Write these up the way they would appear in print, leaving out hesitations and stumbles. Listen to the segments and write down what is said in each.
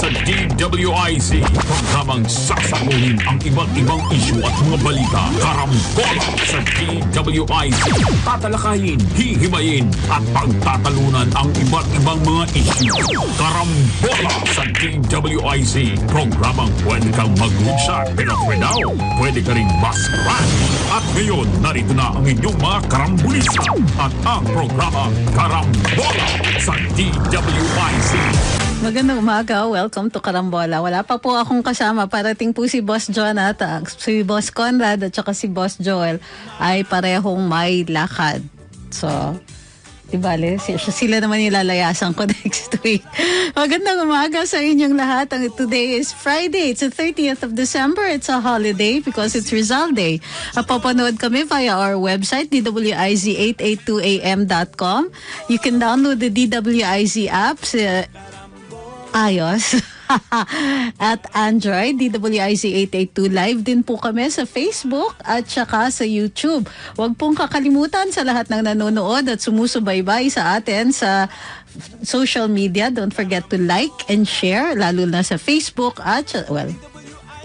sa DWIZ. Programang sasaguhin ang iba't ibang isyu at mga balita. Karambola sa DWIZ. Tatalakayin, hihimayin at pagtatalunan ang iba't ibang mga isyu. Karambola sa DWIZ. Programang pwede kang mag-reach pero pwede ka rin mas-crash. At ngayon, narito na ang inyong mga karambulista at ang programa Karambola sa DWIZ. Magandang umaga. Welcome to Karambola. Wala pa po akong kasama. Parating po si Boss John at si Boss Conrad at saka si Boss Joel ay parehong may lakad. So, dibale, sila naman yung lalayasan ko next week. Magandang umaga sa inyong lahat. Today is Friday. It's the 30th of December. It's a holiday because it's Rizal Day. Papanood kami via our website, dwiz882am.com. You can download the DWIZ apps, iOS at Android. DWIZ 882 live din po kami sa Facebook at saka sa YouTube. Huwag pong kakalimutan sa lahat ng nanonood at sumusubaybay sa atin sa social media. Don't forget to like and share, lalo na sa Facebook at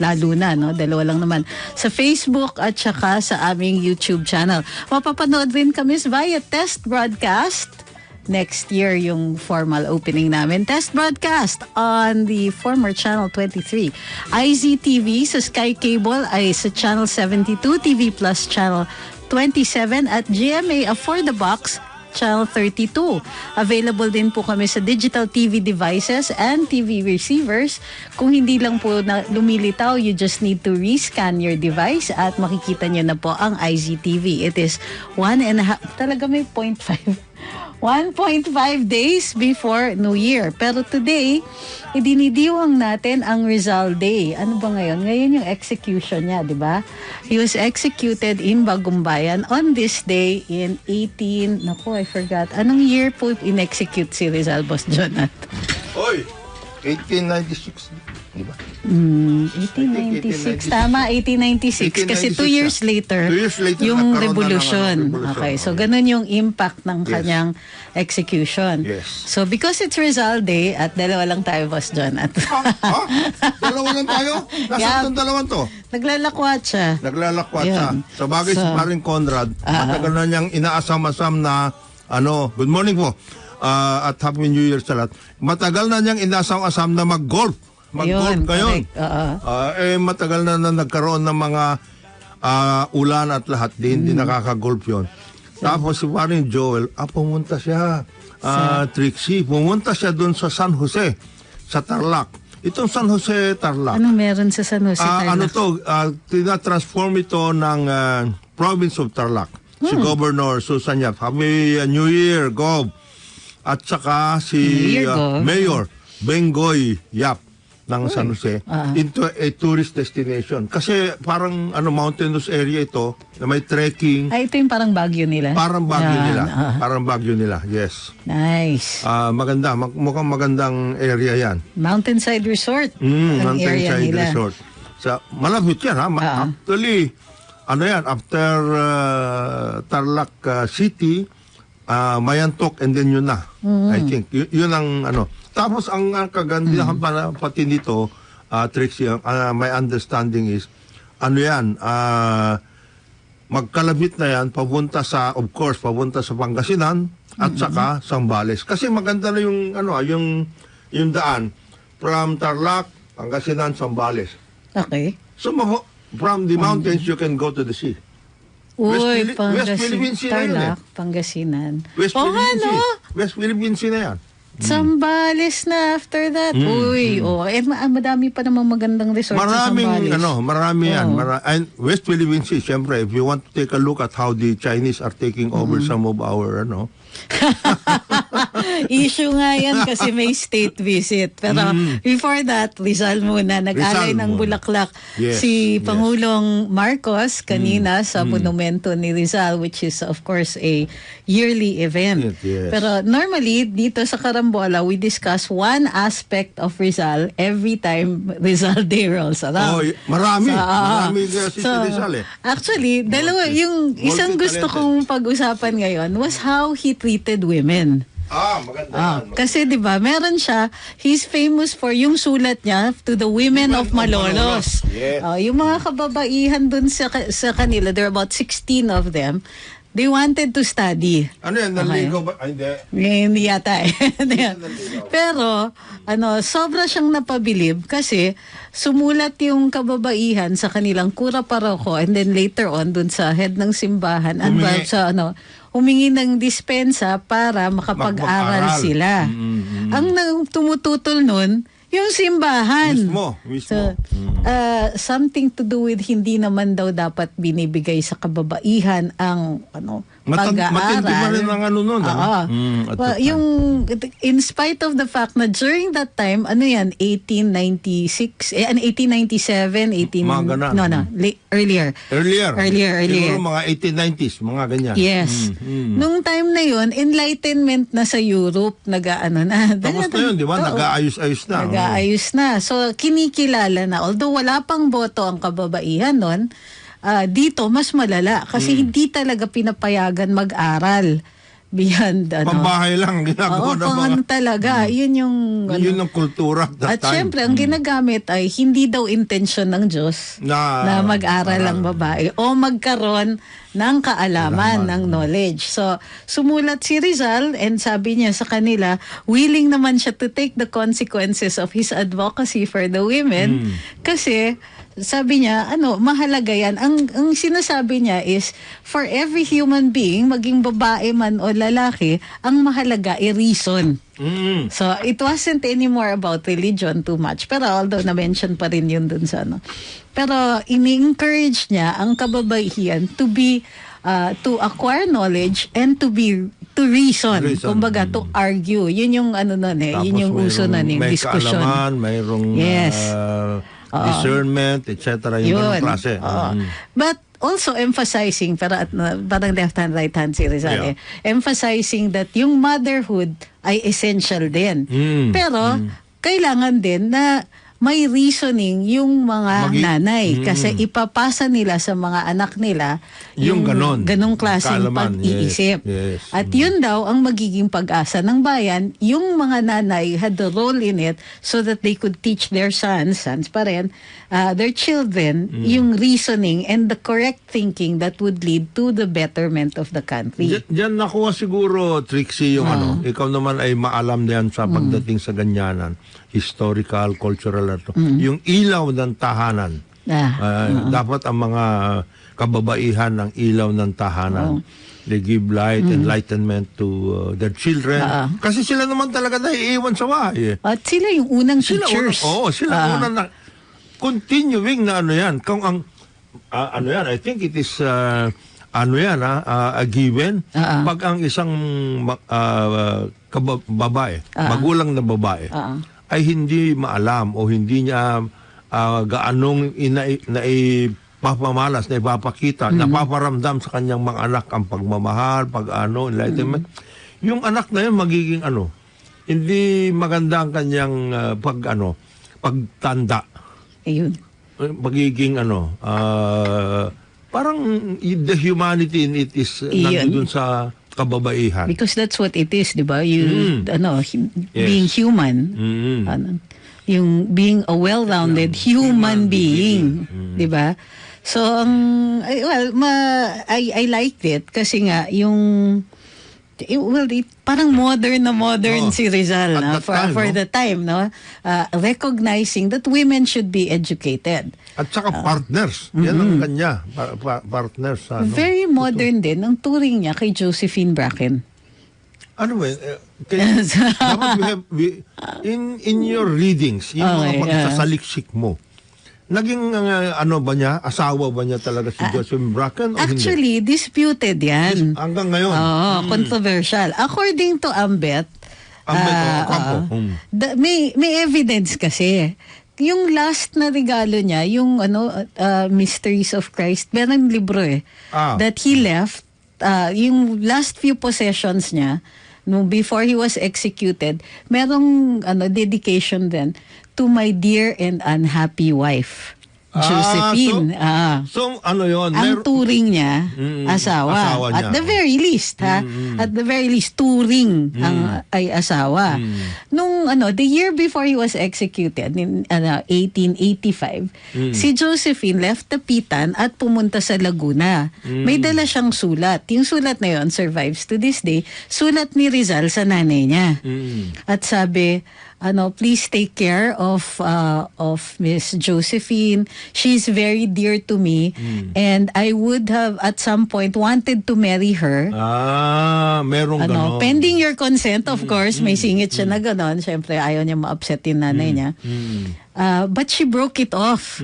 lalo na, no? Dalawa lang naman. Sa Facebook at saka sa aming YouTube channel. Mapapanood rin kami via test broadcast. Next year, yung formal opening namin. Test broadcast on the former Channel 23. IZTV sa Sky Cable ay sa Channel 72, TV Plus Channel 27 at GMA For the Box Channel 32. Available din po kami sa digital TV devices and TV receivers. Kung hindi lang po lumilitaw, you just need to rescan your device at makikita nyo na po ang IZTV. It is 1.5, talaga may 1.5 days before New Year. Pero today, idinidiwang natin ang Rizal Day. Ano ba ngayon? Ngayon yung execution niya, di ba? He was executed in Bagumbayan on this day in I forgot. Anong year po in-execute si Rizal, Boss Jonat? 1896, di ba? 1896. Tama, 1896. Kasi 2 years later, yung revolution. Okay, so ganun yung impact ng kanyang execution. Yes. So because it's Rizal Day, at dalawa lang tayo, Boss John. Dalawa lang tayo? Nasaan itong dalawang to? Naglalakwat siya. Naglalakwat siya. Sa bagay, si Paring Conrad, matagal na niyang inaasam-asam na, good morning po. At Happy New Year sa lahat. Matagal na niyang inasam-asam na mag-golf. Mag-golf kayo. Matagal na nagkaroon ng mga ulan at lahat. Hindi nakaka-golf yun. Tapos si Paring Joel, pumunta siya. Trixie, pumunta siya doon sa San Jose, sa Tarlac. Itong San Jose, Tarlac. Ano meron sa San Jose, Tarlac? Tina-transform ito ng province of Tarlac. Si Governor Susan Yap. Happy New Year, Gov. At saka si Mayor Bengoy Yap ng San Jose into a tourist destination. Kasi parang mountainous area ito na may trekking. Ito yung parang Baguio nila? Parang Baguio nila. Parang Baguio nila, yes. Nice. Maganda. Mukhang magandang area yan. Mountainside Resort. Mountainside Resort. Malapit yan, ha? Actually, after Tarlac City, Mayantok and then yun na. I think. Yun ang Tapos ang kagandahan pati nito, Trixie, my understanding is, magkalabit na yan, papunta sa Pangasinan at saka Zambales. Kasi maganda na yung daan from Tarlac, Pangasinan, Zambales. Okay. So from the mountains, you can go to the sea. West Philippine Sea na yun Pangasinan. West Philippine Sea na yan. Zambales na after that. Madami pa namang magandang resort sa Zambales. Marami yan. And West Philippine Sea, syempre, if you want to take a look at how the Chinese are taking over some of our, issue nga yan kasi may state visit. Pero before that, Rizal muna. Nag-alay ng bulaklak si Pangulong Marcos kanina sa monumento ni Rizal, which is of course a yearly event. Pero normally, dito sa Karambola, we discuss one aspect of Rizal every time Rizal Day rolls around. Marami kasi si Rizal Actually, dalawa, yung isang gusto kong pag-usapan ngayon was how he treated women. Maganda. Kasi 'di ba, meron siya, he's famous for yung sulat niya to the women of Malolos. Yes. Yung mga kababaihan dun sa kanila, there are about 16 of them. They wanted to study. Ano yan? Naligaw ba? Ay, hindi. Hindi yata eh. Pero, sobra siyang napabilib kasi sumulat yung kababaihan sa kanilang kura paroko and then later on dun sa head ng simbahan humingi ng dispensa para makapag-aral sila. Ang tumututol nun, yung simbahan. Mismo. So, something to do with hindi naman daw dapat binibigay sa kababaihan ang pag-aaral. Matindi pa rin ang nun. Yung, in spite of the fact na during that time, 1896, 1897, earlier. Siguro mga 1890s, mga ganyan. Yes. Nung time na yun, enlightenment na sa Europe, Tapos na yun, di ba? Nag-aayos-ayos na. Nag-aayos na. So, kinikilala na. Although wala pang boto ang kababaihan nun, dito mas malala kasi hindi talaga pinapayagan mag-aral beyond pambahay lang ginagawa na mga talaga yun ang kultura at syempre ang ginagamit ay hindi daw intensyon ng Diyos na mag-aral ang babae o magkaroon ng kaalaman, ng knowledge. So sumulat si Rizal and sabi niya sa kanila, willing naman siya to take the consequences of his advocacy for the women kasi sabi niya, mahalaga yan. Ang sinasabi niya is, for every human being, maging babae man o lalaki, ang mahalaga ay reason. So, it wasn't anymore about religion too much. Pero although na-mention pa rin yun dun sa Pero ini-encourage niya ang kababaihan to be, to acquire knowledge and to reason. Kumbaga, to argue. Yun yung yun yung uso na ng diskusyon. May kaalaman, mayroong discernment, etc. Yung ganong klase. But also emphasizing, parang left hand, right hand si Rizal, emphasizing that yung motherhood ay essential din. Pero, kailangan din na may reasoning yung mga nanay kasi ipapasa nila sa mga anak nila yung ganong klaseng pag-iisip. Yes. At yun daw ang magiging pag-asa ng bayan. Yung mga nanay had the role in it so that they could teach their sons pa rin, their children, yung reasoning and the correct thinking that would lead to the betterment of the country. Diyan nakuha siguro, Trixie, yung ikaw naman ay maalam na yan sa pagdating sa ganyanan. Historical, cultural, yung ilaw ng tahanan. Dapat ang mga kababaihan ng ilaw ng tahanan. They give light, enlightenment to their children. Kasi sila naman talaga naiiwan sa bahay. At sila yung unang teachers. Sila unang na continuing na yan. Kung ang I think it is a given. Pag ang isang babae, magulang na babae, ay hindi maalam o hindi niya gaanong napapamalas, na ipapakita, napaparamdam sa kanyang mga anak ang pagmamahal, enlightenment. Yung anak na yun magiging hindi maganda ang kanyang pagtanda. Ayun. Magiging parang the humanity in it is nandun sa kababaihan. Because that's what it is, di ba? Being human. Yung being a well-rounded human being. Di ba? So, I liked it kasi nga, parang modern si Rizal for the time, no? Recognizing that women should be educated. At saka partners. Yan ang kanya. Partners. Very modern din ang turing niya kay Josephine Bracken. Dapat in your readings, yung mga pagsasaliksik mo, naging ba niya? Asawa ba niya talaga si Josephine Bracken? Actually, disputed yan. Hanggang ngayon. Controversial. According to Ambet, may evidence kasi. Yung last na regalo niya, yung Mysteries of Christ, meron libro that he left, yung last few possessions niya, before he was executed, merong dedication din to my dear and unhappy wife. Josephine. So, ano yun? Ang touring niya, asawa. Asawa niya. At the very least, at the very least, touring ay asawa. Nung the year before he was executed, in 1885, si Josephine left Dapitan at pumunta sa Laguna. May dala siyang sulat. Yung sulat na yun survives to this day. Sulat ni Rizal sa nanay niya. At sabi, please take care of Miss Josephine. She's very dear to me, and I would have at some point wanted to marry her. Merong ganon. Pending your consent, of course. May singit siya na ganon. Siyempre, ayaw niya ma-upset yung nanay niya. But she broke it off.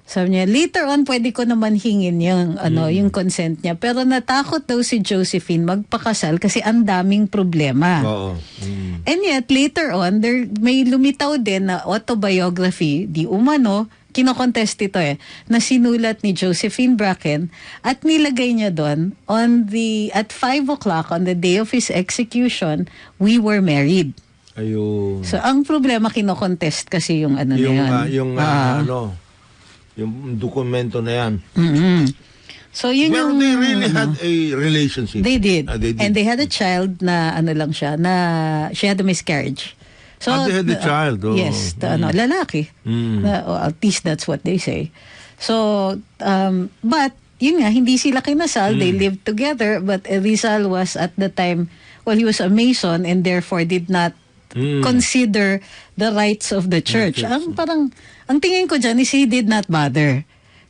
Sabi niya, later on, pwede ko naman hingin yung, yung consent niya. Pero natakot daw si Josephine magpakasal kasi ang daming problema. Oo. And yet, later on, may lumitaw din na autobiography, di umano, kinokontest ito na sinulat ni Josephine Bracken at nilagay niya doon, at 5 o'clock on the day of his execution, we were married. Ayun. So, ang problema, kinokontest kasi yung yung dokumento na yan. So, yun Pero yung... they really had a relationship. They did. They did. And they had a child na she had a miscarriage. So, they had a child. Oh. Yes. Lalaki. At least that's what they say. So, but, yun nga, hindi sila kinasal. They lived together. But Rizal was at the time, he was a Mason and therefore did not consider the rights of the church. Ang tingin ko dyan is he did not bother.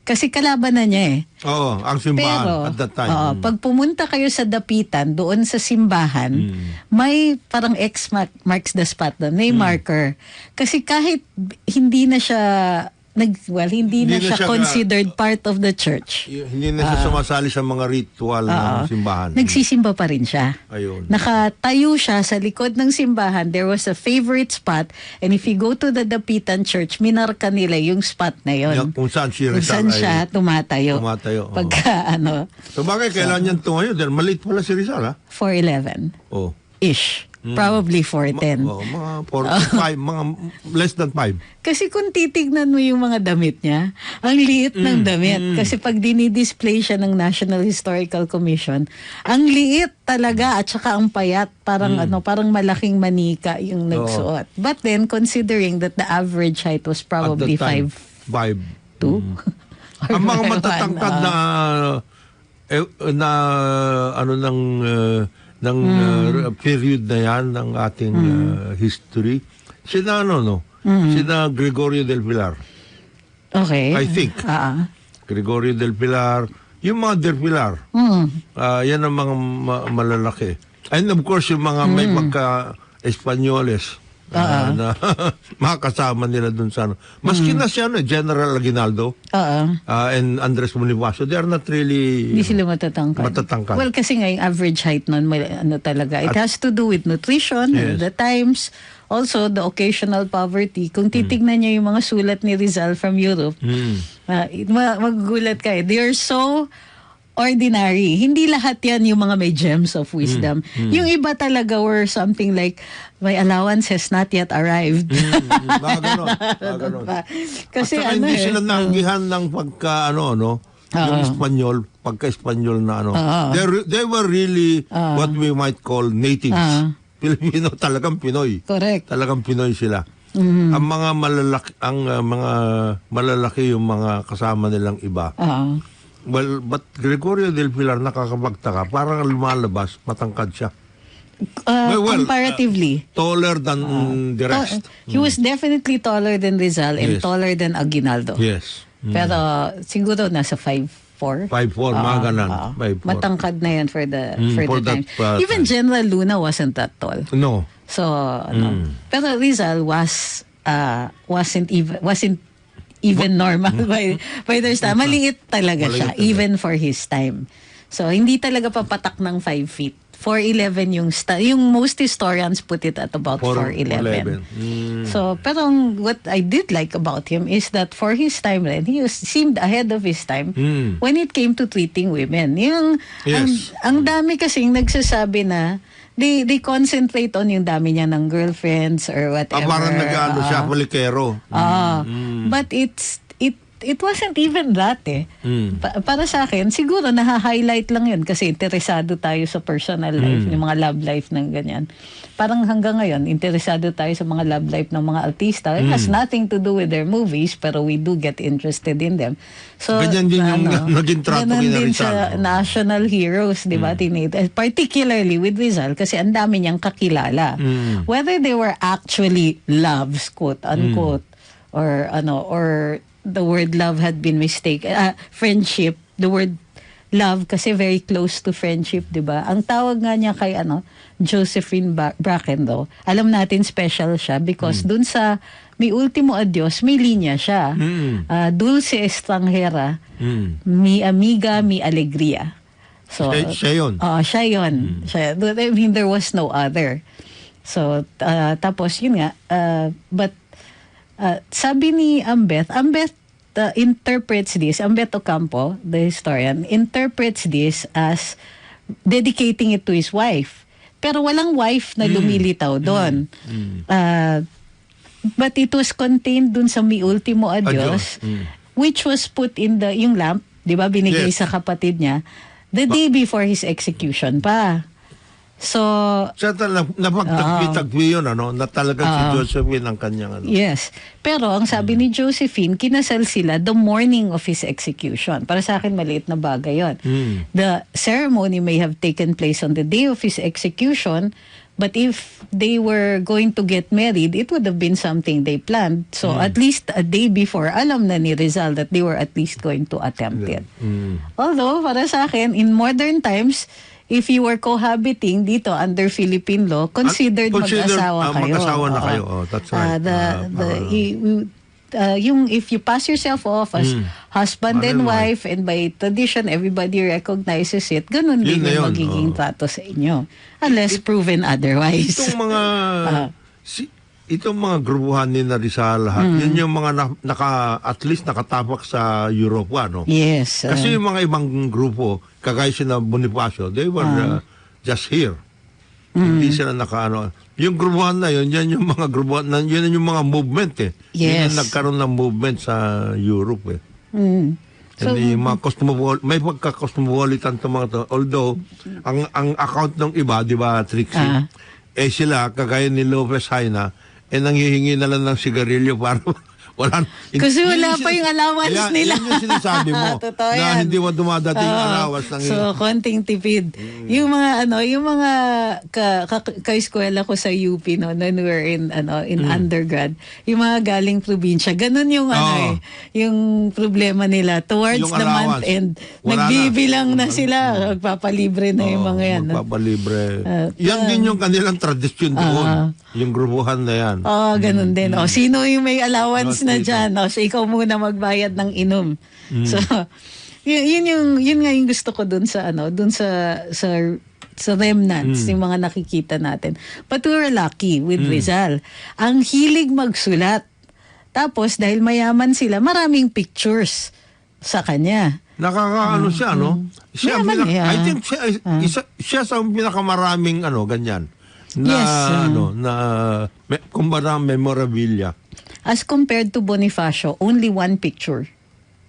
Kasi kalaban na niya Oo, ang simbahan. Pero, at that time. Pag pumunta kayo sa Dapitan, doon sa simbahan, may parang X marks the spot doon. May marker. Kasi kahit hindi na siya hindi na siya considered part of the church. Hindi na siya sumasali sa mga ritual ng simbahan. Nagsisimba pa rin siya. Ayun. Nakatayo siya sa likod ng simbahan. There was a favorite spot, and if you go to the Dapitan Church, minarka nila yung spot na yon. Kung saan Kung saan siya tumatayo. Pagka So bakit kailan yan tumayo? Dahil maliit pala si Rizal, 4'11". Oh. Ish. Probably 4'10". Mga 4'5", mga less than 5. Kasi kung titignan mo yung mga damit niya, ang liit ng damit. Kasi pag dinidisplay siya ng National Historical Commission, ang liit talaga at saka ang payat. Parang parang malaking manika yung nagsuot. But then, considering that the average height was probably 5'2". Ang mga matatangkad ng period na yan ng ating history. Sina Sina Gregorio del Pilar. Okay. I think. Gregorio del Pilar. Yung mga del Pilar. Yan ang mga malalaki. And of course, yung mga may magka-Espanyoles na makakasama nila dun sa Maski na siya, General Aguinaldo and Andres Bonifacio, they are not really... Hindi sila matatangkad. Well, kasi nga yung average height nun, talaga. It has to do with nutrition, the times, also the occasional poverty. Kung titignan niya yung mga sulat ni Rizal from Europe, magugulat ka They are so ordinary. Hindi lahat yan yung mga may gems of wisdom. Yung iba talaga were something like, my allowance has not yet arrived. Baka ganon. Kasi hindi sila nanggihan ng pagka, yung Espanyol, pagka-Espanyol na They were really what we might call natives. Pilipino, talagang Pinoy. Correct. Talagang Pinoy sila. Ang mga malalaki yung mga kasama nilang iba. Well, but Gregorio del Pilar nakakapagtaka. Parang lumalabas, matangkad siya. Comparatively. Taller than the rest. He was definitely taller than Rizal and taller than Aguinaldo. Yes. Pero siguro nasa 5'4". 5'4", mga ganan. 5'4". Matangkad na yan for the time. Even time. General Luna wasn't that tall. No. So, pero Rizal wasn't even normal by their time. Maliit talaga siya, even for his time. So, hindi talaga papatak ng 5 feet. 4'11" yung most historians put it at about 4'11". So, pero what I did like about him is that for his time rin, he seemed ahead of his time when it came to treating women. Ang dami kasing nagsasabi na they concentrate on yung dami niya ng girlfriends or whatever. Parang nag-ano siya, palikero. But it wasn't even that para sa akin, siguro naha-highlight lang yun kasi interesado tayo sa personal life, yung mga love life ng ganyan. Parang hanggang ngayon, interesado tayo sa mga love life ng mga artista. It has nothing to do with their movies, pero we do get interested in them. So, ganyan din yung naging trato kina din Rizal. sa national heroes, di ba? Particularly with Rizal, kasi ang dami niyang kakilala. Whether they were actually loves, quote unquote, or the word love had been mistaken, friendship, the word love kasi very close to friendship, di ba? Ang tawag nga niya kay Josephine Bracken daw, alam natin special siya because dun sa Mi Ultimo Adios, may linya siya. Dulce Estranjera, Mi Amiga, Mi Alegría. So, siya yun. Siya yun. I mean, there was no other. So, tapos yun nga, but sabi ni Ambeth interprets this, Ambeth Ocampo, the historian, interprets this as dedicating it to his wife. Pero walang wife na lumilitaw doon. But it was contained dun sa Mi Ultimo Adios, which was put in yung lamp, di ba, binigay sa kapatid niya, the day before his execution pa. So, siya napagtagpi-tagpi yun, na talagang si Josephine ang kanyang Yes. Pero ang sabi ni Josephine, kinasal sila the morning of his execution. Para sa akin, maliit na bagay yun. The ceremony may have taken place on the day of his execution, but if they were going to get married, it would have been something they planned. So, at least a day before, alam na ni Rizal that they were at least going to attempt it. Although, para sa akin, in modern times, if you were cohabiting dito under Philippine law, considered mag-asawa kayo. Mag-asawa na kayo. That's right. Yung if you pass yourself off as husband and wife, and by tradition, everybody recognizes it, ganun din yung magiging trato sa inyo. Unless proven otherwise. Itong mga grupuhan ni Rizal lahat, yun yung mga at least nakatapak sa Europa, no? Yes. Kasi yung mga ibang grupo, kagaya sila Bonifacio, they were just here. Hindi sila yung grupuhan na yun, yan yung mga grupuhan, yun yung mga movement Yes. Yun yung nagkaroon ng movement sa Europe So, may pagka-cosmopolitan to mga to. Although, ang account ng iba, di ba, Trixie, sila, kagaya ni Lopez Haina, nanghihingi na lang ng sigarilyo para kasi wala pa yung allowance nila. Yan yung sinasabi mo na hindi mo dumadating allowance ng so, konting tipid. Yung mga yung mga ka-eskwela ko sa UP when we were in undergrad, yung mga galing probinsya, ganun yung yung problema nila towards yung the month end. Nagbibilang na sila, magpapalibre na yung mga yan. Magpapalibre. Yan din yung kanilang tradisyon doon. Yung grupuhan na yan. Ganun din. Sino yung may allowance na dyan? So, ikaw muna magbayad ng inom. So, yun nga yung gusto ko dun sa remnants, yung mga nakikita natin. But we were lucky with Rizal. Ang hilig magsulat. Tapos, dahil mayaman sila, maraming pictures sa kanya. Nakakaano siya, no? I think siya sa pinakamaraming ganyan. Kumbaga memorabilia. As compared to Bonifacio, only one picture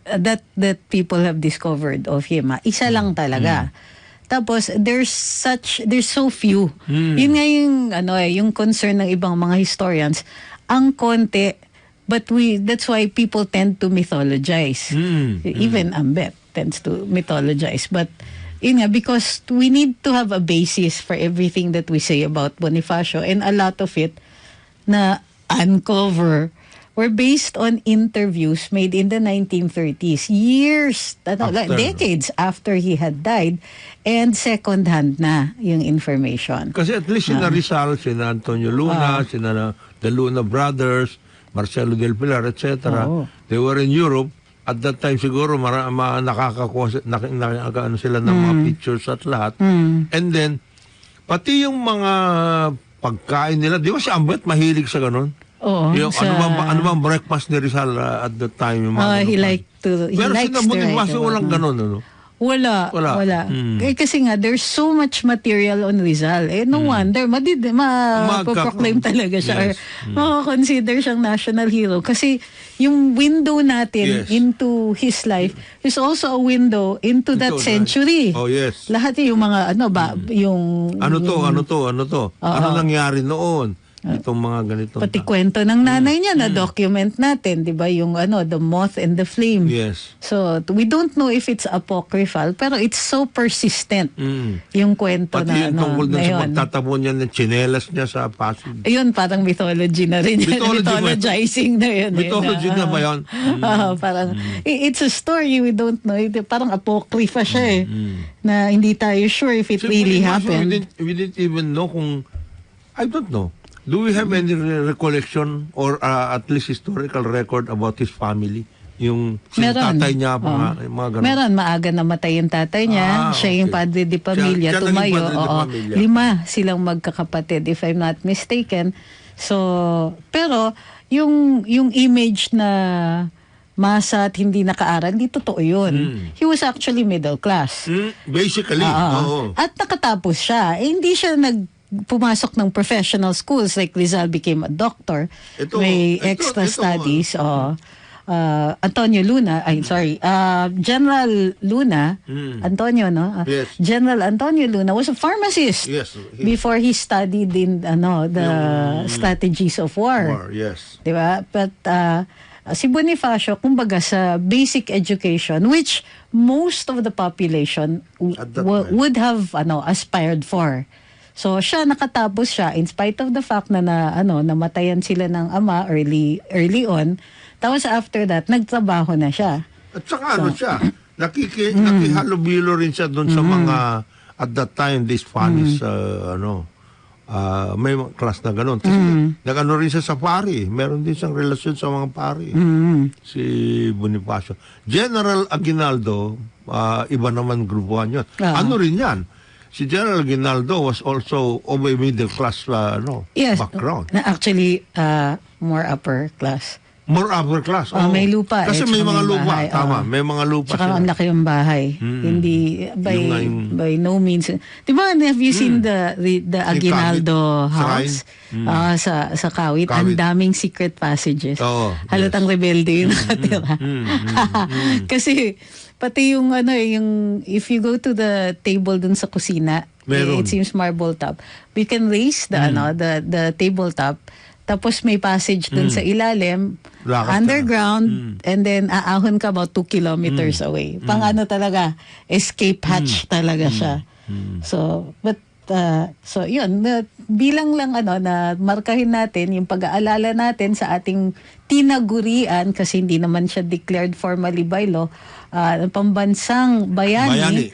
that people have discovered of him. Isa lang talaga. Tapos there's so few. Yun nga yung concern ng ibang mga historians. Ang konti, but that's why people tend to mythologize. Even Ambeth tends to mythologize. But yun nga, because we need to have a basis for everything that we say about Bonifacio, and a lot of it na uncover were based on interviews made in the 1930s, decades after he had died, and second-hand na yung information. Kasi at least sina Rizal, sina Antonio Luna, sina the Luna Brothers, Marcelo del Pilar, etc. They were in Europe. At that time siguro nakakakuha sila ng mga pictures at lahat. And then, pati yung mga pagkain nila, di ba si Ambeth mahilig sa ganun? Oo. Ano bang breakfast ni Rizal at that time? He liked to Pero write. sinabutin kasi walang ganun, Wala. Kasi nga, there's so much material on Rizal. No wonder, ma-proclaim talaga siya. Yes. Or makakonsider siyang national hero. Kasi yung window natin into his life is also a window into that century. Oh, yes. Lahat yung mga, yung... Ano to? Ano nangyari noon? Itong mga ganito. Pati kwento ng nanay niya na document natin, 'di ba? Yung The Moth and the Flame. Yes. So, we don't know if it's apocryphal, pero it's so persistent. Yung kwento pati na yung tungkol na sa pagtatapon niya ng tsinelas niya sa Pasig. Ayun, parang mythology na rin. Mythologizing na yun. Mythology na ba yun? Parang, it's a story we don't know. Parang apocrypha siya na hindi tayo sure if it really happened. We didn't even know kung, I don't know. Do we have any recollection or at least historical record about his family? Yung tatay niya, mga ganun. Meron, maaga namatay yung tatay niya. Siya yung padre de pamilya, siya tumayo. Pamilya. 5 silang magkakapatid, if I'm not mistaken. So, pero, yung image na masa at hindi nakaaral, hindi totoo yun. He was actually middle class. Basically, At nakatapos siya. Hindi siya pumasok ng professional schools like Rizal became a doctor. May extra studies. Antonio Luna, General Luna, Antonio, no? Yes. General Antonio Luna was a pharmacist before he studied in the strategies of war. Yes. Diba? But si Bonifacio, kumbaga sa basic education, which most of the population would have aspired for. So siya nakatapos siya in spite of the fact na namatayan sila ng ama early on. Tapos after that nagtrabaho na siya. At saka siya, nakihalubilo rin siya doon sa mga at that time this Spanish may class na gano'n. Kasi nag-ano rin siya sa pari. Meron din siyang relasyon sa mga pari. Si Bonifacio. General Aguinaldo, iba naman grupuhan yun. Ano rin yan? Si General Aguinaldo was also of a middle class background. Actually, more upper class. More upper class. May lupa. Kasi may mga lupa. Bahay, tama, may mga lupa. Saka ang laki yung bahay. Hindi, by no means. Di ba, have you seen the Aguinaldo house? Sa Kawit. Ang daming secret passages. Halatang rebelde yung nakatira. Kasi, pati yung if you go to the table dun sa kusina, it seems marble top. We can raise the tabletop, tapos may passage dun sa ilalim, underground, and then aahon ka about 2 kilometers away. Pang talaga, escape hatch talaga siya. So yun, bilang lang na markahin natin yung pag-aalala natin sa ating tinagurian, kasi hindi naman siya declared formally by law, pambansang bayani,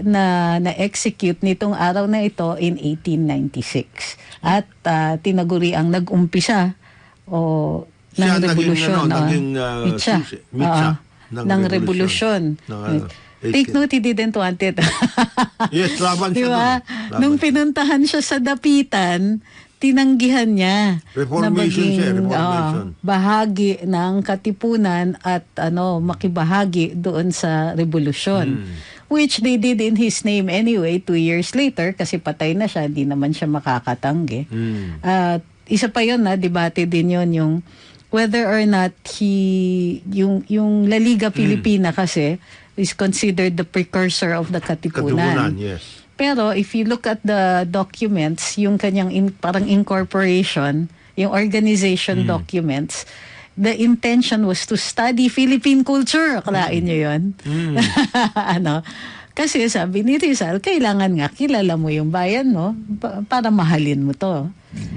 na-execute nitong araw na ito in 1896. At tinaguri ang nag-umpisa ng revolusyon. Ng revolusyon. Take note, he didn't want it. Yes, laban siya. Diba? Nung pinuntahan siya sa dapitan, tinanggihan niya na maging bahagi ng katipunan at makibahagi doon sa revolusyon. Which they did in his name anyway 2 years later, kasi patay na siya, hindi naman siya makakatanggi. Isa pa yun, debate din yun, yung whether or not yung La Liga Filipina kasi is considered the precursor of the Katipunan. Yes. Pero if you look at the documents, yung kanyang parang incorporation, yung organization documents, the intention was to study Philippine culture. Akalain nyo yun? Kasi sabi ni Rizal, kailangan nga kilala mo yung bayan mo para mahalin mo to.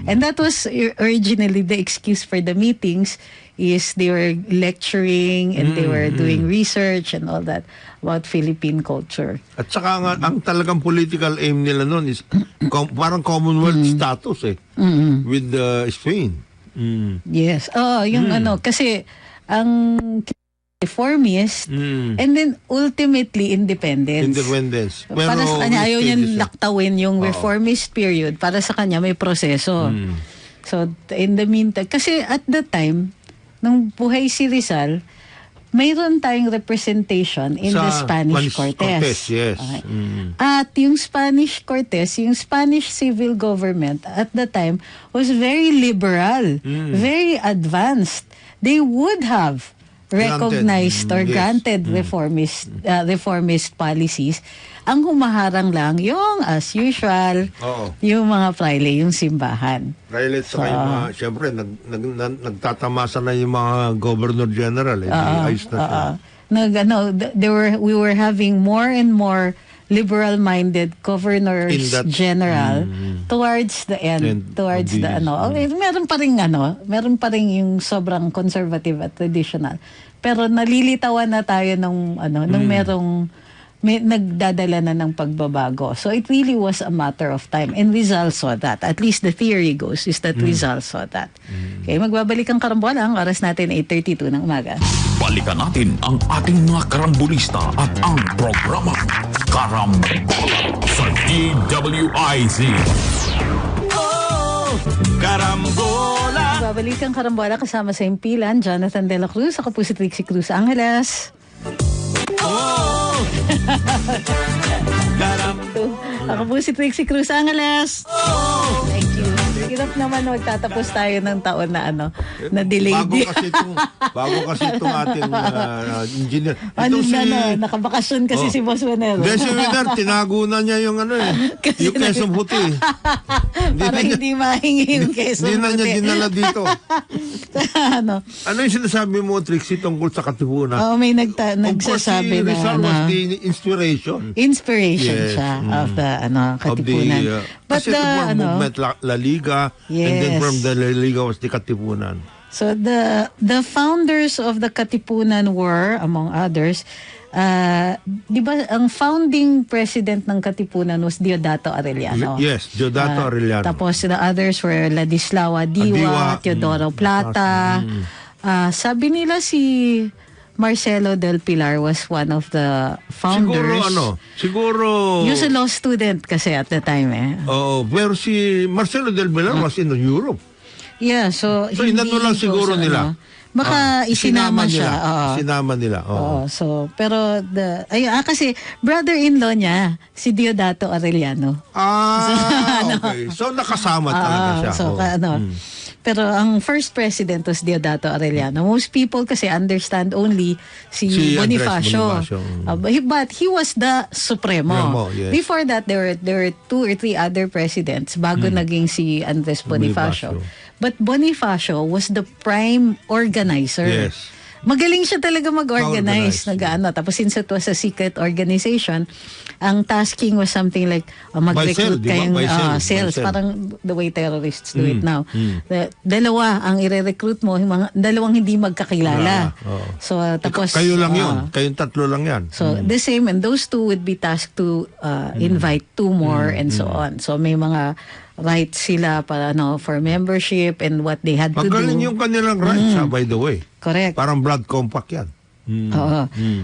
And that was originally the excuse for the meetings, is they were lecturing and they were doing research and all that about Philippine culture. At saka nga, ang talagang political aim nila noon is parang Commonwealth status with Spain. Yes. Yung kasi ang reformist and then ultimately independence. Pero para sa kanya, ayaw niyang laktawin yung reformist period. Para sa kanya, may proseso. So, in the meantime, kasi at the time, nung buhay si Rizal, mayroon tayong representation in the Spanish Cortes. Yes. Okay. At yung Spanish Cortes, yung Spanish civil government at the time was very liberal, very advanced. They would have recognized or granted reformist policies. Ang humaharang lang yung, as usual, yung mga praile, yung simbahan. Praile, saka yung mga, siyempre, nagtatamasa na yung mga governor general. Ayos na siya. We were having more and more liberal-minded governors general towards the end, towards the meron pa rin yung sobrang conservative at traditional. Pero nalilitawan na tayo nung nagdadala na ng pagbabago. So it really was a matter of time, and Rizal saw that. At least the theory goes is that Rizal saw that. Okay, magbabalik ang Karambola. Ang oras natin 8:32 ng umaga. Balikan natin ang ating mga karambulista at ang programa Karambola sa DWIZ. Karambola! Babalik ang Karambola kasama sa impilan, Jonathan De La Cruz. Ako po si Trixie Cruz Angeles. Ako po si Trixie Cruz Angeles. Thank you. Hirap naman magtatapos tayo ng taon na na delayed. Bago kasi itong ating engineer. Nakabakasyon kasi si Boss Wenero. Si Wenero, tinago na niya yung yung Quezon Puti. Para hindi mahingi yung Quezon Puti. Hindi na niya dinala dito. Ano yung sinasabi mo, Trixie, tungkol sa Katipunan? May nagsasabi na Rizal was the inspiration. Inspiration siya of the Katipunan. Kasi the movement La Liga, and then from the La Liga was the Katipunan. So the founders of the Katipunan were, among others, di ba ang founding president ng Katipunan was Deodato Arellano? Yes, Deodato Arellano. Tapos the others were Ladislao Diwa, Teodoro Plata. Sabi nila si Marcelo del Pilar was one of the founders. Siguro he was a law student kasi at the time pero si Marcelo del Pilar was in Europe. Yeah, so inano lang siguro nila. Baka isinama siya. Isinama nila. So pero kasi brother-in-law niya si Deodato Arellano. Okay. So nakasama talaga siya. Pero ang first president was Deodato Arellano. Most people kasi understand only si Bonifacio. But he was the Supremo. Yes. Before that, there were 2 or 3 other presidents bago naging si Andres Bonifacio. But Bonifacio was the prime organizer. Yes. Magaling siya talaga mag-organize. Tapos since it was a secret organization, ang tasking was something like mag-recruit kayong sales. Parang the way terrorists do it now. Dalawa ang ire-recruit mo, dalawang hindi magkakilala. So tapos kayo lang yun. Kayong tatlo lang yan. So the same, and those 2 would be tasked to invite 2 more and so on. So may mga rights sila para for membership and what they had to do. Magaling yung kanilang rights, by the way. Correct. Parang blood compact yan.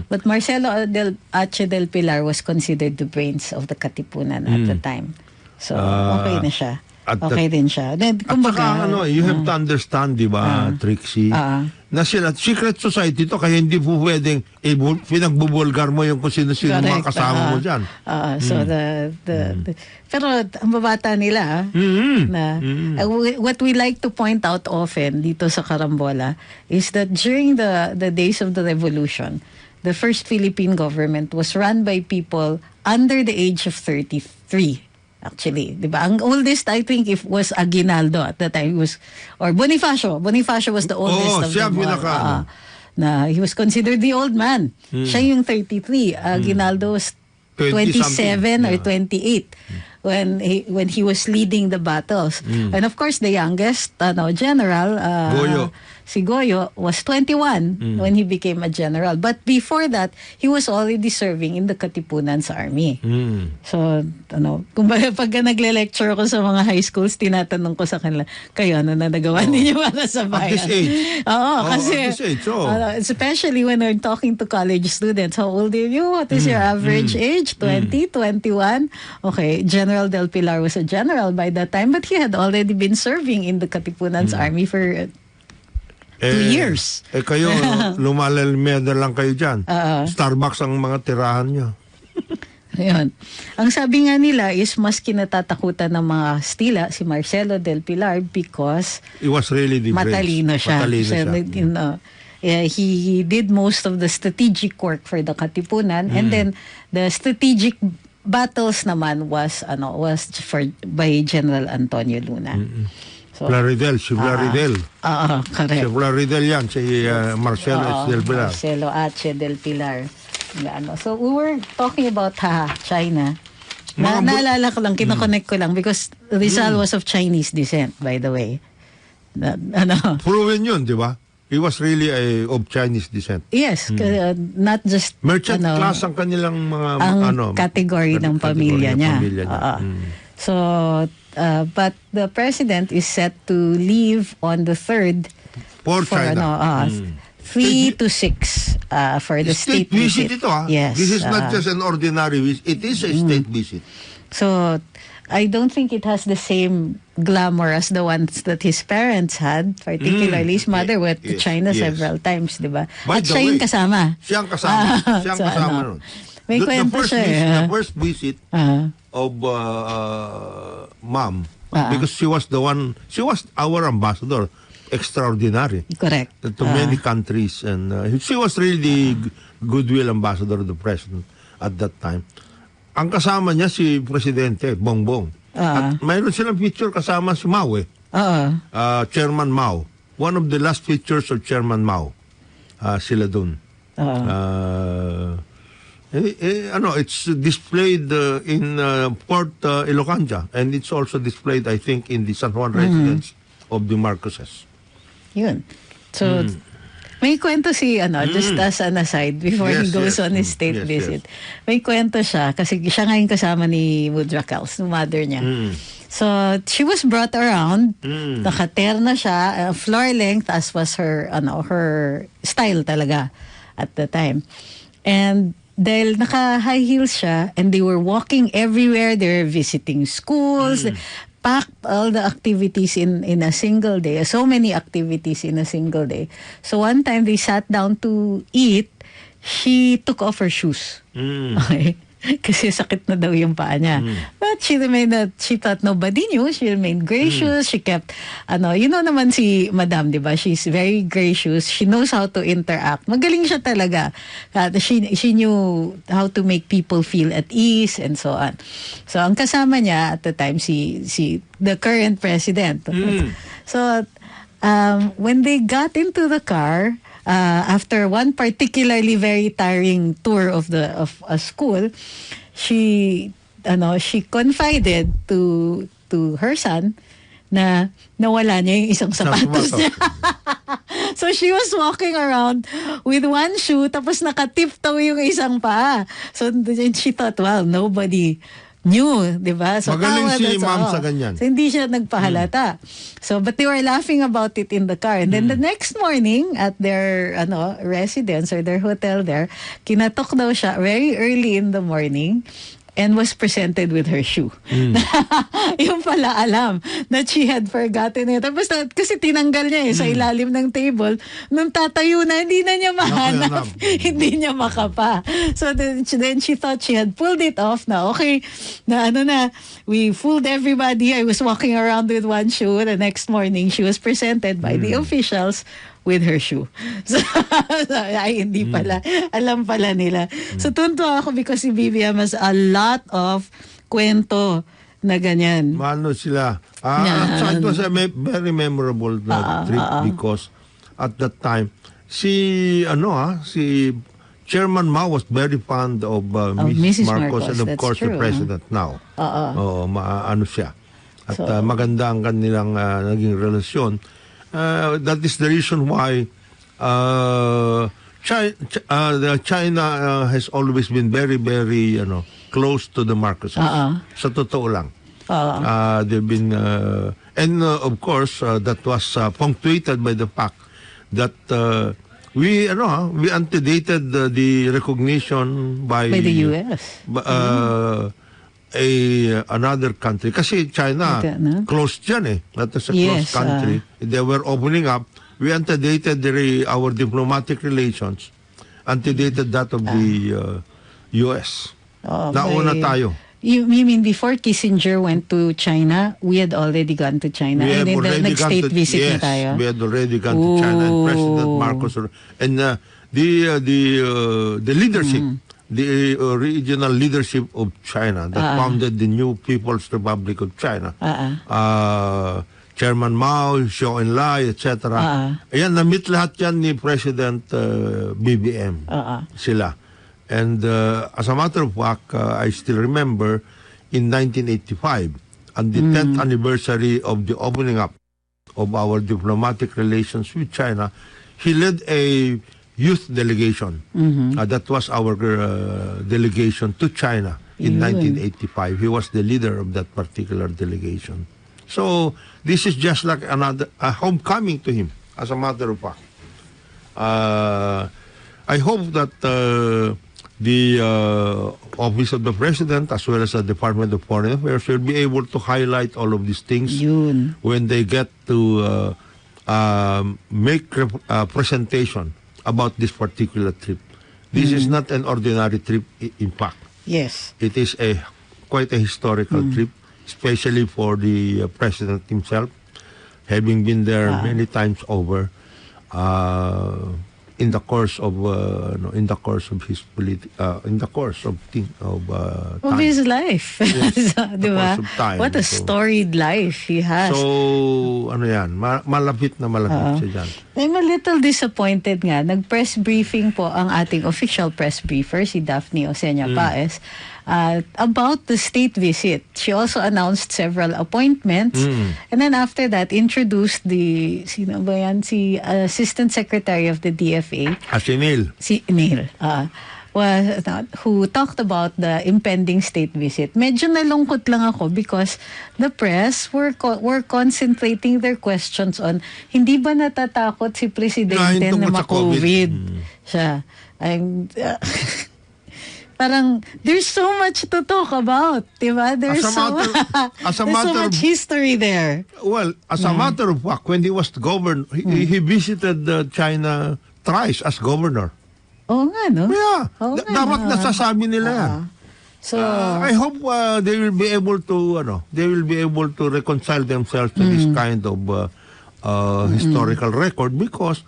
But Marcelo H. del Pilar was considered the brains of the Katipunan at the time. So okay na siya. Okay din siya. Kumbaga, you have to understand, di ba, Trixie, na sila, secret society to, kaya hindi po pwedeng pinagbubulgar mo yung kung sino-sino mga kasama mo dyan. So pero ang babata nila, what we like to point out often dito sa Karambola is that during the days of the revolution, the first Philippine government was run by people under the age of 33. Actually, di ba? Ang oldest, I think, was Aguinaldo at the time. Or Bonifacio. Bonifacio was the oldest of them all. He was considered the old man. Siya yung 33. Aguinaldo was 27 or 28 when he was leading the battles. And of course, the youngest general, si Goyo, was 21 when he became a general. But before that, he was already serving in the Katipunan's army. So, kumbaga pagka nagle-lecture ako sa mga high schools, tinatanong ko sa kanila, kayo, ano na nagawa ninyo para sa bayan? At this age? Kasi, at this age, especially when we're talking to college students, how old are you? What is your average age? 20, 21? Okay, General Del Pilar was a general by that time, but he had already been serving in the Katipunan's army for 2 years. Kayo, lumalalmeda lang kayo dyan. Starbucks ang mga tirahan nyo. Ayun. Ang sabi nga nila is mas kinatatakutan ng mga Stila, si Marcelo del Pilar, because It was really the matalino siya. You know, he did most of the strategic work for the Katipunan, and then the strategic battles naman was by General Antonio Luna. So, Plaridel, si Plaridel. correct. Si Plaridel yan, si Marcelo H. del Pilar. Marcelo H. del Pilar. So we were talking about China. Naalala ko lang, kinoconnect ko lang because Rizal was of Chinese descent, by the way. Proven yun, di ba? He was really of Chinese descent. Yes, not just merchant class ang kanilang mga category ng pamilya niya. So, but the president is set to leave on the 3rd for China. 3 to 6 for the state visit. Ito, ha? Yes. This is not just an ordinary visit. It is a state visit. So, I don't think it has the same glamour as the ones that his parents had. Particularly, his mother went to China several times, di ba? At siya yung kasama. Siyang kasama nun. May kwento siya. The first visit of Mom, because she was our ambassador, extraordinary. Correct. To many countries, and she was really the goodwill ambassador of the president at that time. Ang kasama niya si Presidente Bongbong. At mayroon silang picture kasama si Mao Chairman Mao. One of the last pictures of Chairman Mao. Sila dun. It's displayed in Port Ilocanja, and it's also displayed, I think, in the San Juan residence of the Marcoses. Yun. So, may kwento si, just as an aside, before he goes on his state visit. May kwento siya, kasi siya ngayon kasama ni Woodrow Kels, ng mother niya. So, she was brought around, nakaterna siya, floor length, as was her style talaga at the time. And dahil naka-high heels siya, and they were walking everywhere, they were visiting schools, packed all the activities in a single day. So many activities in a single day. So one time they sat down to eat, she took off her shoes. Okay? Kasi sakit na daw yung paa niya. But she thought nobody knew. She remained gracious. She kept, naman si Madam, di ba? She's very gracious. She knows how to interact. Magaling siya talaga. She knew how to make people feel at ease and so on. So, ang kasama niya at the time, the current president. So, when they got into the car, after one particularly very tiring tour of a school, she confided to her son na nawala niya yung isang sapatos niya. So she was walking around with one shoe, tapos naka-tiptoe yung isang paa. So she thought, well, nobody knew, di ba? So, magaling si ma'am sa ganyan. So, hindi siya nagpahalata. So, but they were laughing about it in the car. And then the next morning, at their residence or their hotel there, kinatok daw siya very early in the morning and was presented with her shoe. Yung pala alam that she had forgotten it. Tapos kasi tinanggal niya sa ilalim ng table. Nung tatayo na, hindi na niya mahanap. Hindi niya makapa. So then she thought she had pulled it off na. Okay, we fooled everybody. I was walking around with one shoe. The next morning, she was presented by the officials with her shoe. So, ay, hindi pala. Alam pala nila. So, tuntua ako because si Vivian has a lot of kwento na ganyan. Mano sila. So it was a very memorable trip because at that time, si Chairman Mao was very fond of Mrs. Marcos and of course the president now. Siya. At maganda ang kanilang naging relasyon. That is the reason why China has always been very, very, close to the Marcoses. Sa totoo lang. They've been, and of course, that was punctuated by the fact that we antedated the recognition by the U.S. Another country. Kasi China, closed yan eh. That is a closed country. They were opening up we antedated our diplomatic relations, antedated that of the U.S. Nauna tayo. You mean before Kissinger went to China, we had already gone to China? We have And already nag-state visit yes, na tayo? we had already gone to China, and President Marcos and the leadership, the original leadership of China that founded the new People's Republic of China. Chairman Mao, Zhou Enlai, etc. Ayan, na-meet lahat yan ni President BBM. Sila. And as a matter of fact, I still remember in 1985, on the 10th anniversary of the opening up of our diplomatic relations with China, he led a youth delegation. That was our delegation to China in 1985. He was the leader of that particular delegation. So this is just like a homecoming to him, as a matter of fact. I hope that the Office of the President, as well as the Department of Foreign Affairs, will be able to highlight all of these things when they get to make a presentation about this particular trip. This is not an ordinary trip, in fact. Yes. It is quite a historical trip, especially for the President himself, having been there many times over. In the course of his time. His life. Yes, diba? course of time. What a storied life he has. So, malapit na malapit siya dyan. I'm a little disappointed nga. Nag-press briefing po ang ating official press briefer, si Daphne Osenia Paez, about the state visit. She also announced several appointments. And then after that, introduced sino ba yan? Si Assistant Secretary of the DFA. Si Neil. Si Neil. Who talked about the impending state visit. Medyo nalungkot lang ako because the press were concentrating their questions on hindi ba natatakot si Presidente na ma-COVID siya. Parang there's so much to talk about, diba? There's so much history there. Well, as a matter of fact, when he was governor, he visited China thrice as governor. Oo nga, no? Yeah. Dapat nasasabi nila yan. So I hope they will be able to reconcile themselves to this kind of historical record, because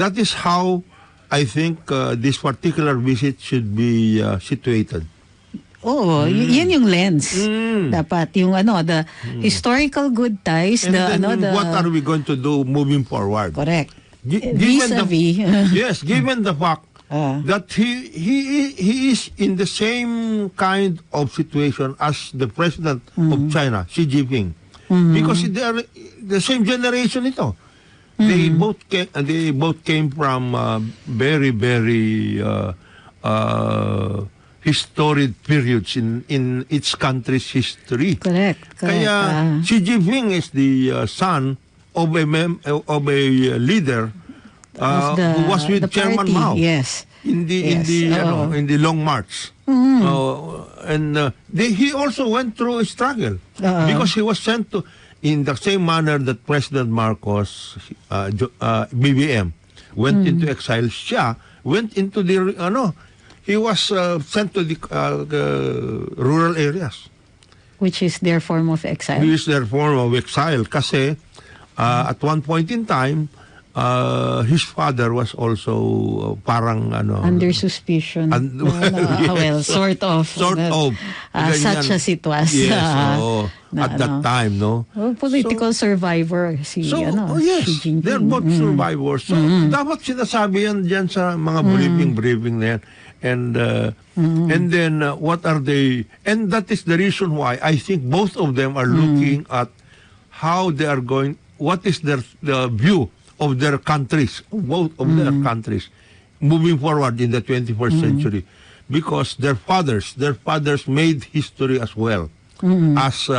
that is how I think this particular visit should be situated. Yan yung lens. Dapat yung the historical good ties, and what are we going to do moving forward? Correct. Yes, given the fact that he is in the same kind of situation as the president of China, Xi Jinping, because they are the same generation ito. They both came from very, very historic periods in each country's history. Correct. Kaya Xi Jinping is the son of a leader who was with Chairman Mao. Yes. In the Long March. And he also went through a struggle because he was sent to, in the same manner that President Marcos, BBM, went into exile. Siya went into he was sent to the rural areas. Which is their form of exile. Which is their form of exile. Kasi at one point in time, his father was also parang under suspicion. Sort of. Such a sitwasyon. Yes, at that time, no? Political survivor si yes, Xi Jinping. They're both survivors. So, dapat sinasabi yan dyan sa mga briefing na yan. And then, what are they? And that is the reason why I think both of them are looking at how they are going, what is the view of their countries, both of their countries, moving forward in the 21st century, because their fathers made history as well, as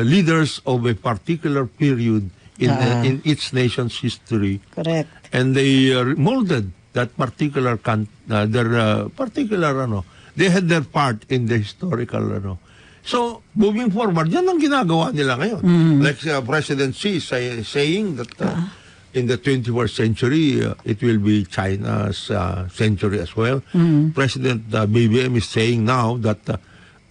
leaders of a particular period in each nation's history. Correct. And they molded that particular they had their part in the historical So, moving forward, yan ang ginagawa nila ngayon. Like President Xi saying that in the 21st century, it will be China's century as well. President BBM is saying now that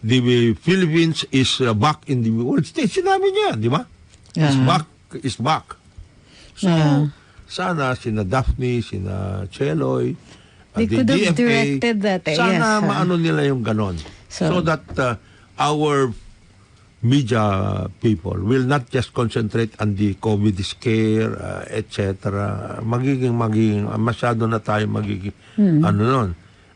the Philippines is back in the world stage. Sinabi niya, di ba? Is back. So, sana sina Daphne, sina Cheloy, they could have directed that. Sana maano nila yung ganon. So that our media people will not just concentrate on the COVID scare, etc. Magiging masyado na tayo magiging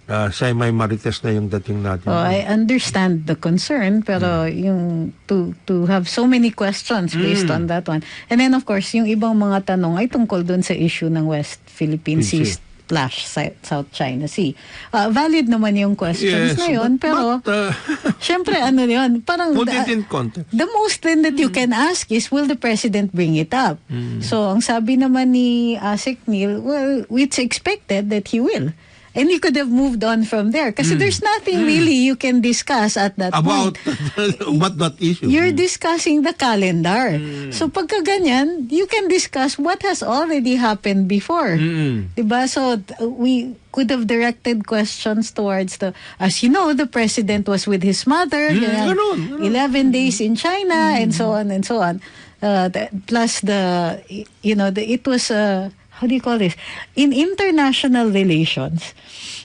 semi-marites na yung dating natin. I understand the concern, pero yung to have so many questions based on that one. And then of course, yung ibang mga tanong ay tungkol dun sa issue ng West Philippine Sea / South China Sea. Valid naman yung questions na yun, pero syempre yun, parang put it in context. The most thing that you can ask is, will the president bring it up? So ang sabi naman ni Asik Neil, well, it's expected that he will. And you could have moved on from there. Kasi there's nothing really you can discuss at that point. About that issue. You're discussing the calendar. So pagka ganyan, you can discuss what has already happened before. Diba? So we could have directed questions towards as you know, the president was with his mother. 11 days in China and so on and so on. Plus it was how do you call this? In international relations,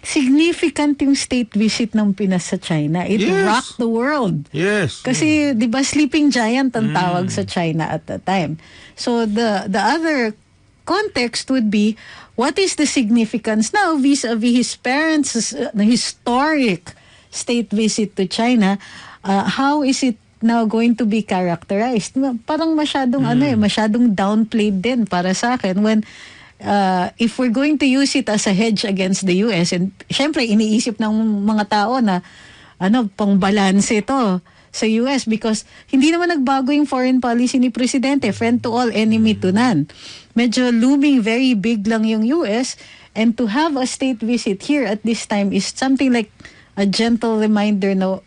significant yung state visit ng Pinas sa China. It rocked the world. Yes. Kasi, di ba, sleeping giant ang tawag sa China at the time. So, the other context would be, what is the significance now vis-a-vis his parents' historic state visit to China? How is it now going to be characterized? Parang masyadong masyadong downplayed din para sa akin when if we're going to use it as a hedge against the US, and syempre iniisip ng mga tao na pangbalanse ito sa US because hindi naman nagbago yung foreign policy ni Presidente, friend to all, enemy to none. Medyo looming very big lang yung US, and to have a state visit here at this time is something like a gentle reminder na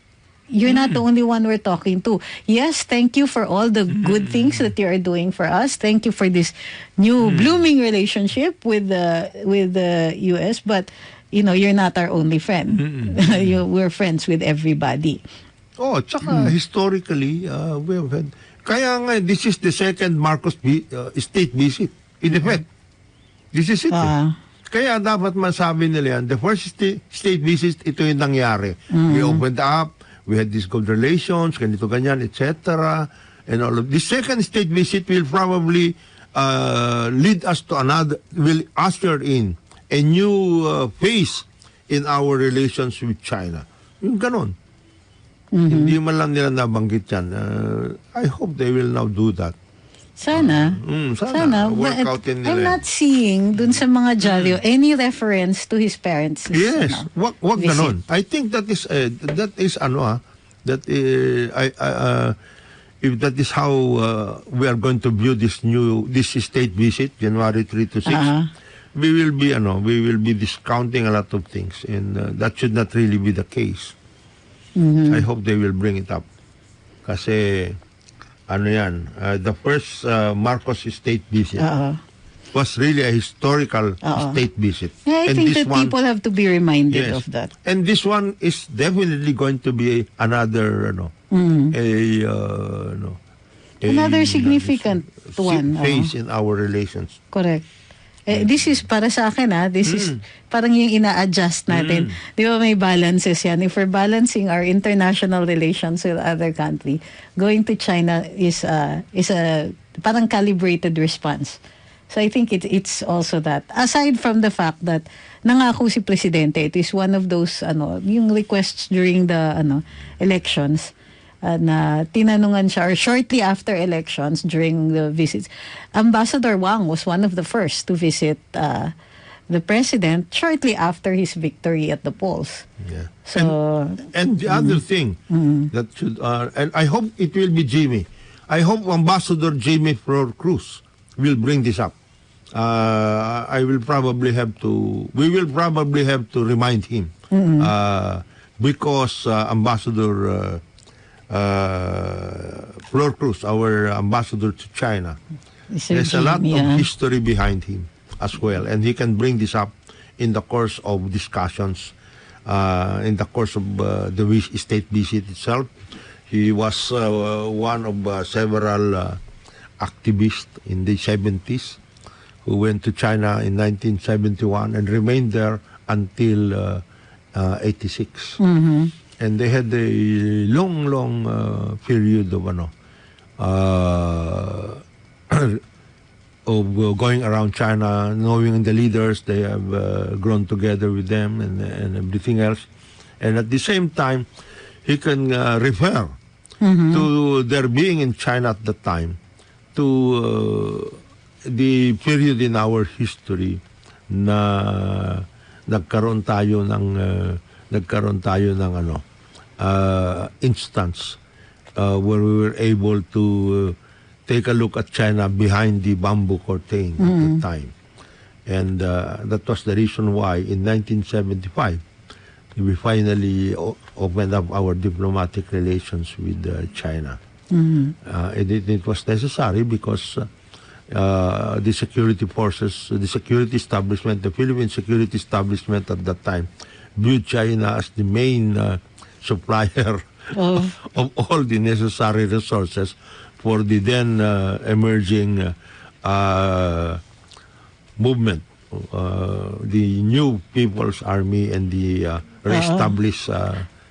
you're not the only one we're talking to. Yes, thank you for all the good things that you are doing for us. Thank you for this new blooming relationship with the US. But you're not our only friend. We're friends with everybody. Tsaka historically, we have had. Kaya nga, this is the second Marcos state visit. In effect, this is it. Kaya dapat masabi nila yan, the first state visit, ito yung nangyari. We opened up. We had these good relations, ganito, ganyan, etc. And all of this second state visit will probably lead us to will usher in a new phase in our relations with China. Yung ganon. Hindi man lang nila nabanggit yan. I hope they will now do that. Sana. Sana. Work out in nila. I'm not seeing dun sa mga Jalio any reference to his parents. Yes. Wag ganon. I think that is if that is how we are going to view this state visit, January 3 to 6, we will be discounting a lot of things, and that should not really be the case. I hope they will bring it up. Kasi the first Marcos state visit was really a historical state visit. Yeah, I think that people have to be reminded of that. And this one is definitely going to be another, another significant one. Phase in our relations. Correct. This is para sa akin this is parang yung ina-adjust natin. Di ba may balances yan? If we're balancing our international relations with other country, going to China is a parang calibrated response. So I think it's also that. Aside from the fact that nangako si Presidente, it is one of those yung requests during the elections na tinanungan siya, or shortly after elections during the visits. Ambassador Wang was one of the first to visit the president shortly after his victory at the polls. Yeah. So and the other thing that should and I hope it will be Jimmy. I hope Ambassador Jimmy Flor Cruz will bring this up. We will probably have to remind him because Ambassador Flor Cruz, our ambassador to China. Sir There's a lot Jim, of yeah. history behind him as well, and he can bring this up in the course of discussions, in the course of the state visit itself. He was one of several activists in the 70s who went to China in 1971 and remained there until 86. And they had a long period of of going around China, knowing the leaders. They have grown together with them and everything else. And at the same time, he can refer to their being in China at the time, to the period in our history na nagkaroon tayo ng instance where we were able to take a look at China behind the bamboo curtain at the time. And that was the reason why in 1975 we finally opened up our diplomatic relations with China. It was necessary because the security forces, the security establishment, the Philippine security establishment at that time viewed China as the main supplier of all the necessary resources for the then emerging movement, the new People's Army and the re-established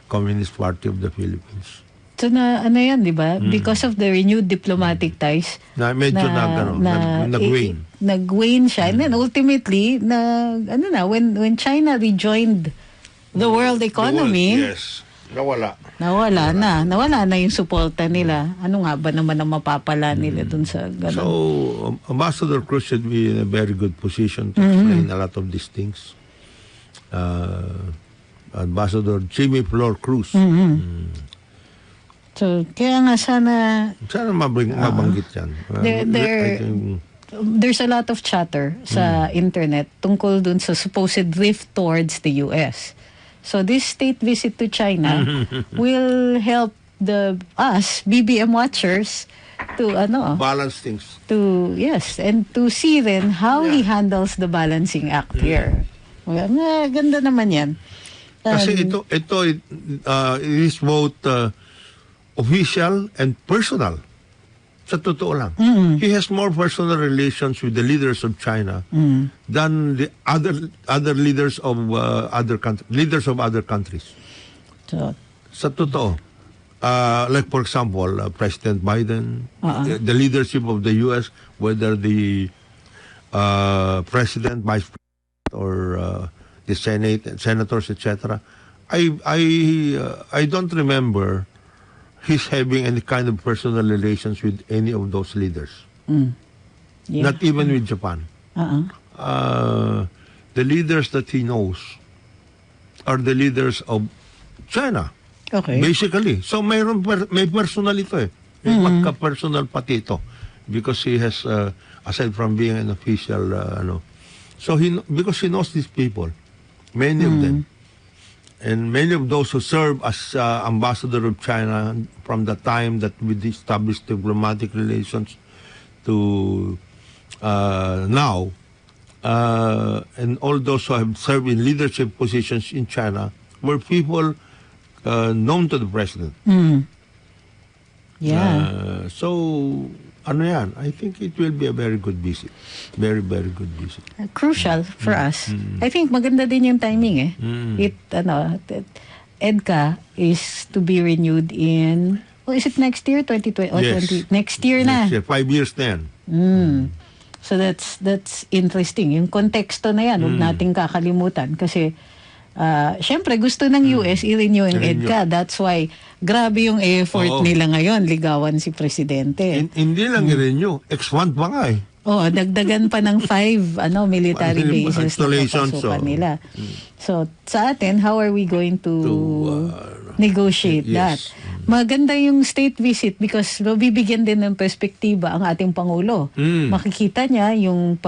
Communist Party of the Philippines. So ano yan, di ba? Because of the renewed diplomatic ties, Na medyo nag-wane. Nag-wane siya. And then ultimately, when China rejoined the world economy, Yes. Nawala nawala na yung suporta nila. Ano nga ba naman ang mapapala nila dun sa ganun? So, Ambassador Cruz should be in a very good position to explain a lot of these things. Ambassador Jimmy Flor Cruz. So, kaya nga sana mabanggit yan. There's a lot of chatter sa internet tungkol dun sa supposed drift towards the US. So this state visit to China will help us BBM watchers to balance things. And to see then how he handles the balancing act here. Well, ganda naman yan. Kasi it is both official and personal. Sa totoo lang. He has more personal relations with the leaders of China than the other leaders of other countries. So, sa totoo. Like for example, President Biden, the leadership of the US, whether the president, vice president, or the Senate, senators, etc. I don't remember he's having any kind of personal relations with any of those leaders. Yeah. Not even with Japan. The leaders that he knows are the leaders of China. Okay. Basically. So may personal ito eh. May magka-personal pati ito. Because he has, aside from being an official, so because he knows these people, many of them. And many of those who serve as ambassador of China from the time that we established diplomatic relations to now, and all those who have served in leadership positions in China were people known to the president. Yeah. So, yan? I think it will be a very good visit. Very, very good visit. Crucial for us. I think maganda din yung timing eh. EDCA is to be renewed in, is it next year? 2020? Yes. Next year na. Next year, 5 years na yan. So that's interesting. Yung konteksto na yan, huwag nating kakalimutan. Kasi, syempre gusto ng US i-renew yung EDCA. That's why, grabe yung effort nila ngayon, ligawan si Presidente. Hindi lang i-renew, expand pa nga eh. Dagdagan pa ng 5 military bases na papasukan nila. So, sa atin, how are we going to negotiate that? Maganda yung state visit because bibigyan din ng perspektiba ang ating Pangulo. Makikita niya yung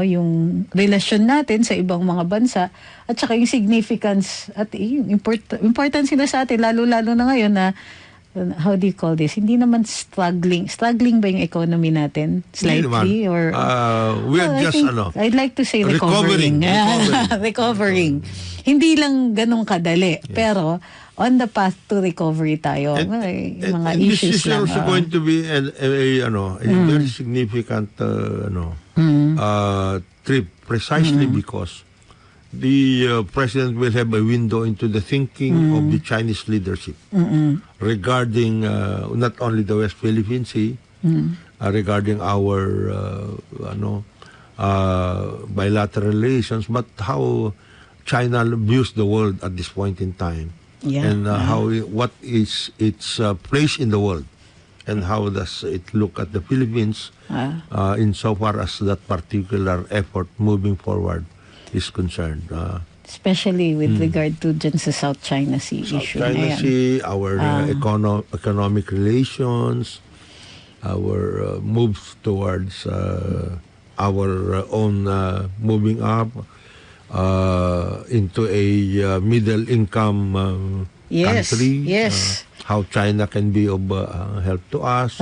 yung relasyon natin sa ibang mga bansa at saka yung significance at yung importance nila sa atin, lalo-lalo na ngayon na how do you call this? Hindi naman struggling. Struggling ba yung economy natin? Slightly? Or we are just, I'd like to say recovering. Recovering. Hindi lang ganun kadali. Pero, on the path to recovery tayo. Mga issues this is lang. also going to be a very significant trip, precisely because the president will have a window into the thinking of the Chinese leadership regarding not only the West Philippine Sea, regarding our bilateral relations, but how China views the world at this point in time, and what is its place in the world, and how does it look at the Philippines insofar as that particular effort moving forward is concerned. Especially with regard to dyan sa South China Sea issue. China Sea, our economic relations, our moves towards our own moving up into a middle income country. Yes. How China can be of help to us.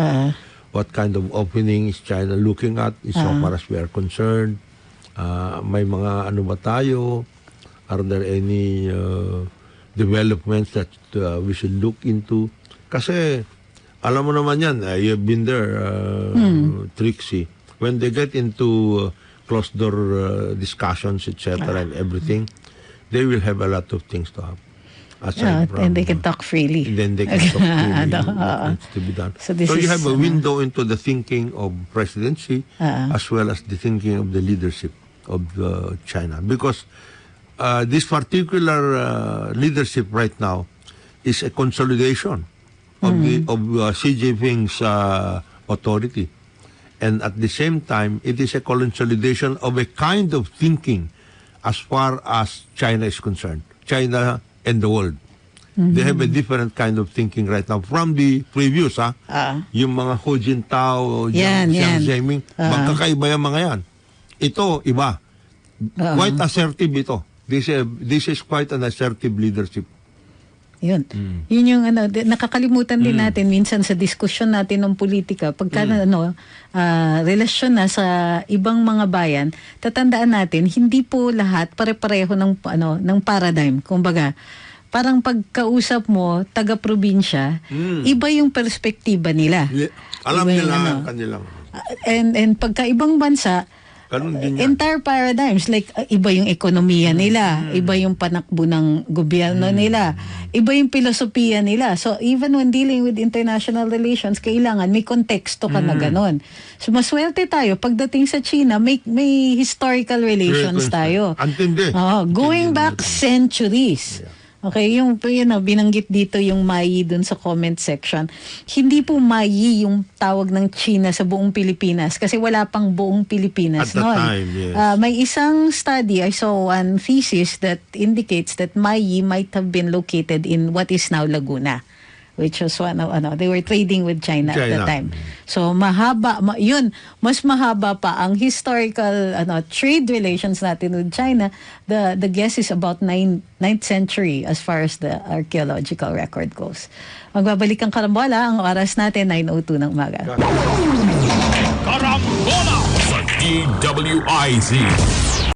What kind of opening is China looking at so far as we are concerned. May mga ano ba tayo? Are there any developments that we should look into? Kasi, alam mo naman yan, you've been there, Trixie. When they get into closed-door discussions, etc. and everything, they will have a lot of things to have. And they can talk freely. Then they can talk freely. What's to be done. So you have a window into the thinking of presidency as well as the thinking of the leadership of China, because this particular leadership right now is a consolidation of Xi Jinping's authority, and at the same time it is a consolidation of a kind of thinking as far as China is concerned, China and the world. They have a different kind of thinking right now from the previous, yung mga Hu Jintao, Jiang Zemin, magkakaiba yung mga yan. Ito, iba. Quite assertive ito. This is quite an assertive leadership. Yun. Yun yung nakakalimutan din natin minsan sa diskusyon natin ng politika. Pagka relasyon na sa ibang mga bayan, tatandaan natin, hindi po lahat pare-pareho ng paradigm. Kumbaga, parang pagkausap mo, taga-probinsya, iba yung perspektiba nila. Alam nila kanilang. And pagka ibang bansa, entire paradigms, like iba yung ekonomiya nila, iba yung panakbo ng gobyerno nila, iba yung filosofiya nila. So even when dealing with international relations, kailangan may konteksto ka na ganon. So maswerte tayo pagdating sa China, may historical relations tayo. Antindi. Going back centuries. Okay, yung binanggit dito yung Mayi dun sa comment section. Hindi po Mayi yung tawag ng China sa buong Pilipinas kasi wala pang buong Pilipinas at noon. the time, yes. May isang study, I saw one thesis that indicates that Mayi might have been located in what is now Laguna, which was they were trading with China at the time. So mahaba, mas mahaba pa ang historical trade relations natin with China. The guess is about 9th century as far as the archaeological record goes. Magbabalik ang Karambola, ang oras natin 9:02 ng umaga. Karambola sa DWIZ.